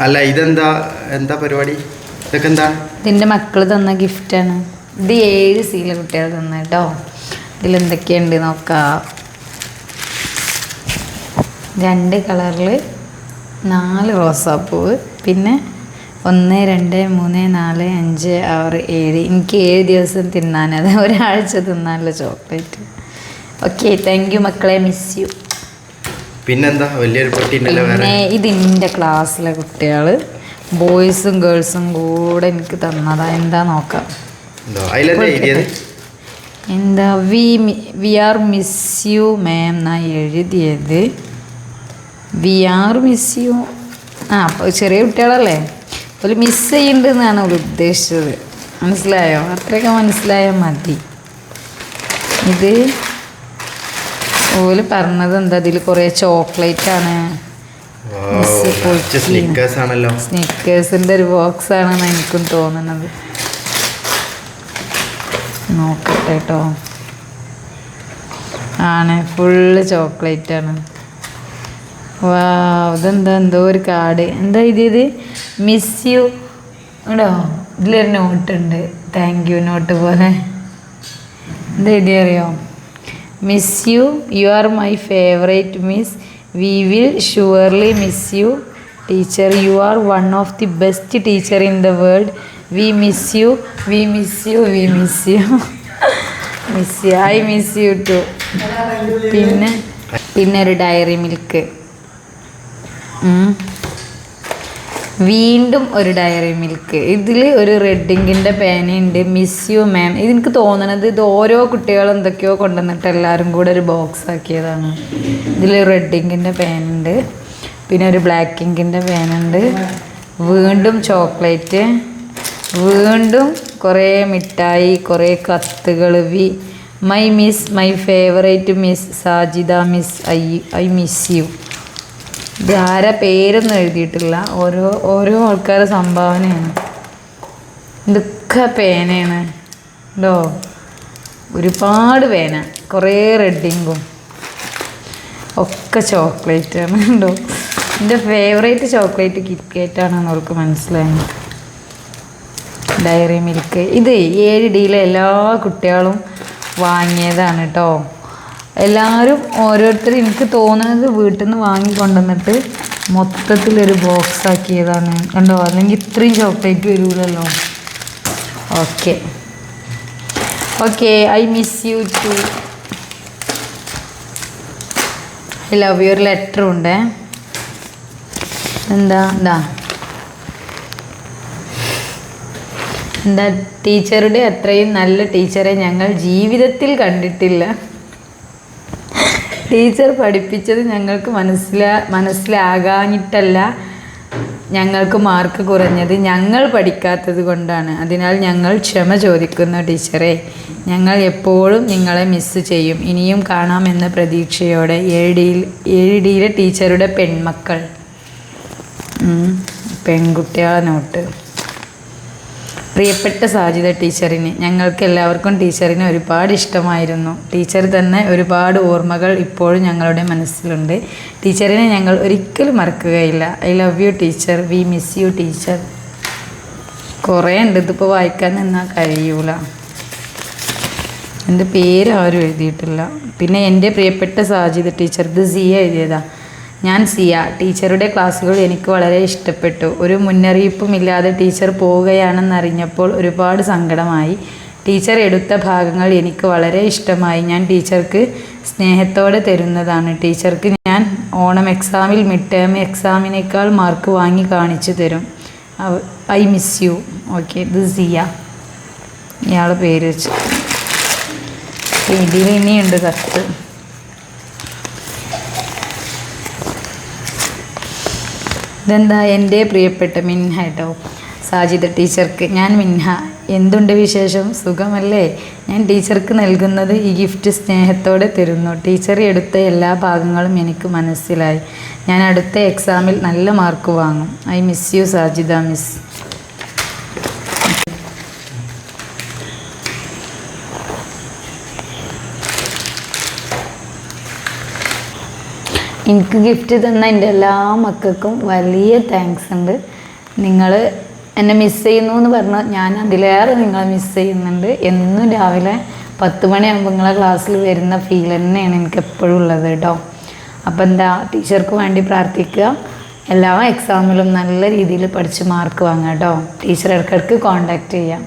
അല്ല ഇതെന്താ എന്താ പരിപാടി? ഇതൊക്കെ എന്താ? ഇതിൻ്റെ മക്കൾ തന്ന ഗിഫ്റ്റാണ്. ഇത് 7 സീല കുട്ടികൾ തന്ന കേട്ടോ. ഇതിലെന്തൊക്കെയുണ്ട് നോക്കാം. 2 കളറിൽ 4 റോസാപ്പൂവ്, പിന്നെ 1 2 3 4 5 6 7. എനിക്ക് 7 ദിവസം തിന്നാനത്, ഒരാഴ്ച തിന്നാനുള്ള ചോക്ലേറ്റ്. ഓക്കെ, താങ്ക് യു മക്കളെ, മിസ് യു. പിന്നെന്താ വലിയൊരു പൊട്ടി? പിന്നെ ഇതിൻ്റെ ക്ലാസ്സിലെ കുട്ടികൾ ബോയ്സും ഗേൾസും കൂടെ എനിക്ക് തന്നതാ. എന്താ നോക്കാം. എന്താ we are miss you ma'am എന്നാ എഴുതിയത്. We are miss you. അപ്പോൾ ചെറിയ കുട്ടികളല്ലേ, ഒരു മിസ് ചെയ്യുന്നുണ്ടെന്നാണ് അവർ ഉദ്ദേശിച്ചത്. മനസ്സിലായോ? അത്രയൊക്കെ മനസ്സിലായാൽ മതി. ഇത് ഓല് പറഞ്ഞത് എന്താ, ഇതിൽ കുറേ ചോക്ലേറ്റാണ്. സ്നിക്കേഴ്സിൻ്റെ ഒരു ബോക്സ് ആണെന്ന് എനിക്കും തോന്നുന്നത്. നോക്കട്ടെ കേട്ടോ. ആണ്, ഫുള്ള് ചോക്ലേറ്റാണ്. വാ, ഇതെന്താ, എന്തോ ഒരു കാർഡ്. എന്താ ഇത്? മിസ് യു ഉണ്ടോ? ഇതിലൊരു നോട്ടുണ്ട്, താങ്ക് യു നോട്ട് പോലെ. എന്താ എഴുതിയറിയോ? Miss you, you are my favourite miss, we will surely miss you teacher, you are one of the best teacher in the world, we miss you, we miss you, we miss you, miss you, I miss you too. പിന്നെ ഒരു diary milk. വീണ്ടും ഒരു diary Milk. ഇതിൽ ഒരു red ഇങ്കിൻ്റെ പേനയുണ്ട്. Miss you ma'am. ഇതെനിക്ക് തോന്നണത് ഇത് ഓരോ കുട്ടികളും എന്തൊക്കെയോ കൊണ്ടുവന്നിട്ട് എല്ലാവരും കൂടെ ഒരു ബോക്സ് ആക്കിയതാണ്. ഇതിൽ റെഡ് ഇങ്കിൻ്റെ പേനുണ്ട്, പിന്നെ ഒരു ബ്ലാക്ക് ഇങ്കിൻ്റെ പേനുണ്ട്, വീണ്ടും ചോക്ലേറ്റ്, വീണ്ടും കുറേ മിഠായി, കുറേ കത്തുകൾ. My miss, my favourite miss Sajida miss, I miss U. ഇത് ആരാ പേരൊന്നും എഴുതിയിട്ടില്ല, ഓരോ ആൾക്കാരുടെ സംഭാവനയാണ്. ഇതൊക്കെ പേനയാണ് കേട്ടോ, ഒരുപാട് പേന, കുറേ റെഡിങ്ങും ഒക്കെ ചോക്ലേറ്റാണ് കേട്ടോ. എൻ്റെ ഫേവറേറ്റ് ചോക്ലേറ്റ് കിറ്റ്കാറ്റാണെന്ന് അവർക്ക് മനസ്സിലായി. ഡയറി മിൽക്ക് ഇത് 7Dയിലെ എല്ലാ കുട്ടികളും വാങ്ങിയതാണ് കേട്ടോ. എല്ലാവരും ഓരോരുത്തർ, എനിക്ക് തോന്നുന്നത് വീട്ടിൽ നിന്ന് വാങ്ങിക്കൊണ്ടുവന്നിട്ട് മൊത്തത്തിലൊരു ബോക്സ് ആക്കിയതാണ് കണ്ടോ. അല്ലെങ്കിൽ ഇത്രയും ചോക്ലേറ്റ് വരൂലല്ലോ. Okay okay, I miss you too, I love you. ഒരു ലെറ്ററും ഉണ്ട്. എന്താ ടീച്ചറുടെ അത്രയും നല്ല ടീച്ചറെ ഞങ്ങൾ ജീവിതത്തിൽ കണ്ടിട്ടില്ല. ടീച്ചർ പഠിപ്പിച്ചത് ഞങ്ങൾക്ക് മനസ്സിലാകാഞ്ഞിട്ടല്ല ഞങ്ങൾക്ക് മാർക്ക് കുറഞ്ഞത്, ഞങ്ങൾ പഠിക്കാത്തത് കൊണ്ടാണ്. അതിനാൽ ഞങ്ങൾ ക്ഷമ ചോദിക്കുന്നു ടീച്ചറെ. ഞങ്ങൾ എപ്പോഴും നിങ്ങളെ മിസ് ചെയ്യും. ഇനിയും കാണാമെന്ന പ്രതീക്ഷയോടെ 7Dയിലെ ടീച്ചറുടെ പെൺമക്കൾ. പെൺകുട്ടികളെ നോട്ട്. പ്രിയപ്പെട്ട സാജിദ ടീച്ചറിന്, ഞങ്ങൾക്ക് എല്ലാവർക്കും ടീച്ചറിനെ ഒരുപാട് ഇഷ്ടമായിരുന്നു. ടീച്ചർ തന്നെ ഒരുപാട് ഓർമ്മകൾ ഇപ്പോഴും ഞങ്ങളുടെ മനസ്സിലുണ്ട്. ടീച്ചറിനെ ഞങ്ങൾ ഒരിക്കലും മറക്കുകയില്ല. I love you teacher, we miss you teacher. കുറേ ഉണ്ട്, ഇതിപ്പോൾ വായിക്കാൻ നിന്നാൽ കഴിയൂല. എൻ്റെ പേര് ആരും എഴുതിയിട്ടില്ല. പിന്നെ എൻ്റെ പ്രിയപ്പെട്ട സാജിദ ടീച്ചർ, ഇത് സിയ എഴുതിയതാ. ഞാൻ സിയ. ടീച്ചറുടെ ക്ലാസ്സുകൾ എനിക്ക് വളരെ ഇഷ്ടപ്പെട്ടു. ഒരു മുന്നറിയിപ്പുമില്ലാതെ ടീച്ചർ പോവുകയാണെന്നറിഞ്ഞപ്പോൾ ഒരുപാട് സങ്കടമായി. ടീച്ചർ എടുത്ത ഭാഗങ്ങൾ എനിക്ക് വളരെ ഇഷ്ടമായി. ഞാൻ ടീച്ചർക്ക് സ്നേഹത്തോടെ തരുന്നതാണ്. ടീച്ചർക്ക് ഞാൻ ഓണം എക്സാമിൽ മിഡ് ടേം എക്സാമിനേക്കാൾ മാർക്ക് വാങ്ങി കാണിച്ചു തരും. I miss U. ഓക്കെ, ഇത് സിയ. ഇയാളെ പേര് വെച്ച്. ഇതിൽ ഇനിയുണ്ട് കത്ത്. ഇതെന്താ, എൻ്റെ പ്രിയപ്പെട്ട മിൻഹ കേട്ടോ, സാജിദ ടീച്ചർക്ക്. ഞാൻ മിൻഹ. എന്തുണ്ട് വിശേഷം? സുഖമല്ലേ? ഞാൻ ടീച്ചർക്ക് നൽകുന്നത് ഈ ഗിഫ്റ്റ് സ്നേഹത്തോടെ തരുന്നു. ടീച്ചർ എടുത്ത എല്ലാ ഭാഗങ്ങളും എനിക്ക് മനസ്സിലായി. ഞാൻ അടുത്ത എക്സാമിൽ നല്ല മാർക്ക് വാങ്ങും. I miss U Sajida miss. എനിക്ക് ഗിഫ്റ്റ് തന്ന എൻ്റെ എല്ലാ മക്കൾക്കും വലിയ താങ്ക്സ് ഉണ്ട്. നിങ്ങൾ എന്നെ മിസ് ചെയ്യുന്നു എന്ന് പറഞ്ഞാൽ ഞാൻ അതിലേറെ നിങ്ങളെ മിസ് ചെയ്യുന്നുണ്ട്. എന്നും രാവിലെ 10 മണിയാകുമ്പോൾ നിങ്ങളെ ക്ലാസ്സിൽ വരുന്ന ഫീൽ തന്നെയാണ് എനിക്ക് എപ്പോഴും ഉള്ളത് കേട്ടോ. അപ്പോൾ എന്താ, ടീച്ചർക്ക് വേണ്ടി പ്രാർത്ഥിക്കുക. എല്ലാ എക്സാമിലും നല്ല രീതിയിൽ പഠിച്ച് മാർക്ക് വാങ്ങുക കേട്ടോ. ടീച്ചർ ഇടയ്ക്കിടയ്ക്ക് കോണ്ടാക്ട് ചെയ്യാം.